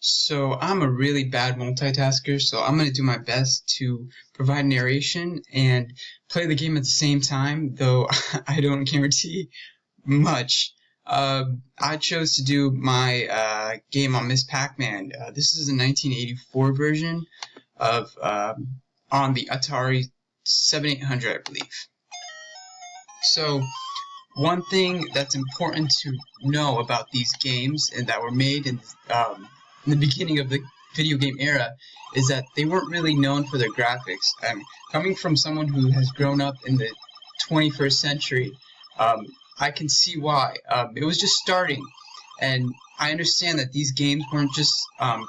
So I'm a really bad multitasker, so I'm going to do my best to provide narration and play the game at the same time, though I don't guarantee much. I chose to do my game on Miss Pac Man. This is a 1984 version of on the Atari 7800, I believe. So one thing that's important to know about these games and that were made in the beginning of the video game era is that they weren't really known for their graphics. Coming from someone who has grown up in the 21st century, I can see why. It was just starting, and I understand that these games weren't just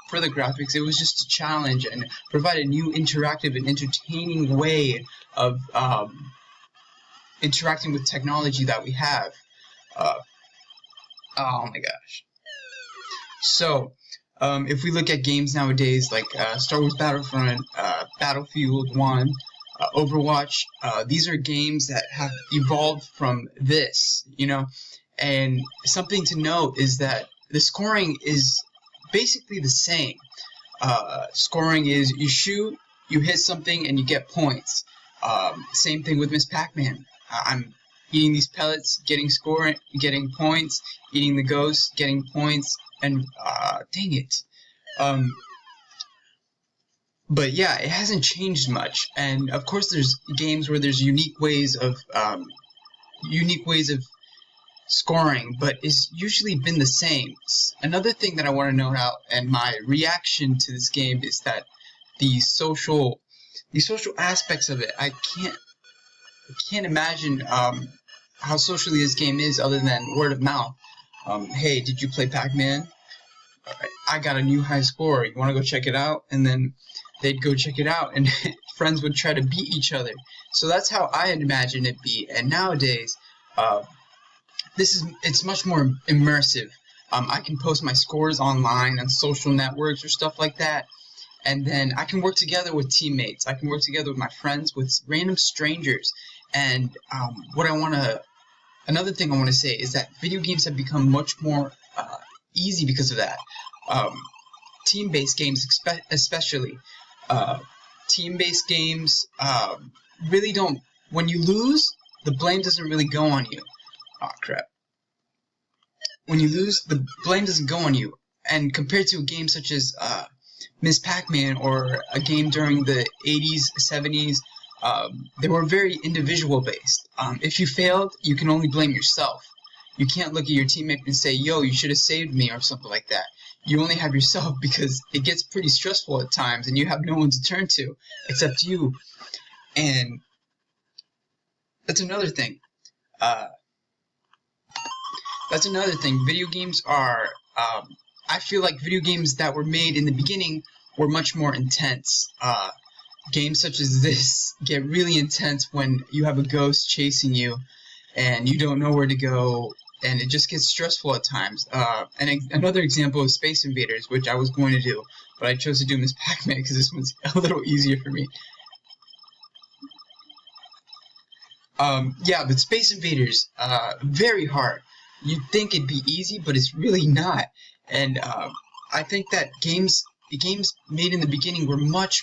for the graphics. It was just a challenge and provide a new interactive and entertaining way of interacting with technology that we have. Oh my gosh. So, if we look at games nowadays like Star Wars Battlefront, Battlefield 1, Overwatch, these are games that have evolved from this, and something to note is that the scoring is basically the same. Scoring is you shoot, you hit something, and you get points. Same thing with Miss Pac Man. I'm eating these pellets, getting points, eating the ghost, getting points, and dang it. But yeah, it hasn't changed much, and of course there's games where there's unique ways of scoring, but it's usually been the same. Another thing that I want to note out, and my reaction to this game, is that the social aspects of it, I can't imagine how socially this game is other than word of mouth. Hey, did you play Pac Man? I got a new high score. You want to go check it out? And then they'd go check it out, and friends would try to beat each other. So that's how I imagine it be. And nowadays, it's much more immersive. I can post my scores online on social networks or stuff like that, and then I can work together with teammates. I can work together with my friends, with random strangers. And another thing I want to say is that video games have become much more easy because of that. Team-based games especially. Team-based games really don't... When you lose, the blame doesn't really go on you. Aw, crap. When you lose, the blame doesn't go on you. And compared to a game such as Miss Pac Man or a game during the 80s, 70s, they were very individual based. If you failed, you can only blame yourself. You can't look at your teammate and say, yo, you should have saved me or something like that. You only have yourself, because it gets pretty stressful at times and you have no one to turn to except you. And that's another thing. Video games are, I feel like video games that were made in the beginning were much more intense. Games such as this get really intense when you have a ghost chasing you and you don't know where to go, and it just gets stressful at times. And another example is Space Invaders, which I was going to do, but I chose to do Miss Pac Man because this one's a little easier for me. Yeah, but Space Invaders, very hard. You'd think it'd be easy, but it's really not. And I think that the games made in the beginning were much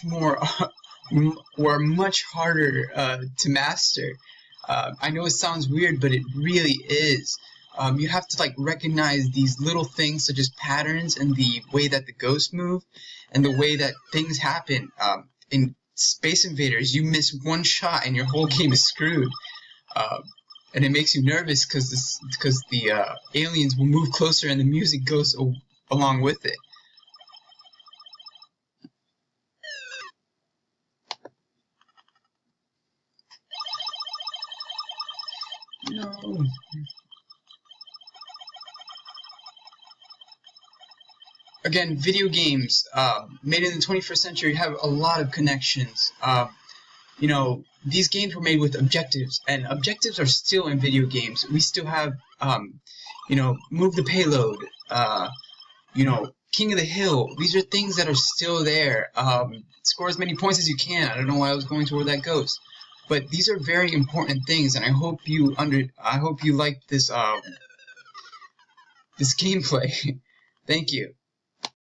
harder to master. I know it sounds weird, but it really is. You have to recognize these little things such as patterns and the way that the ghosts move and the way that things happen. In Space Invaders, you miss one shot and your whole game is screwed. And it makes you nervous because the aliens will move closer and the music goes along with it. No. Again, video games made in the 21st century have a lot of connections. These games were made with objectives, and objectives are still in video games. We still have, move the payload, King of the Hill. These are things that are still there. Score as many points as you can. I don't know why I was going to where that goes. But these are very important things, and I hope you like this this gameplay. Thank you.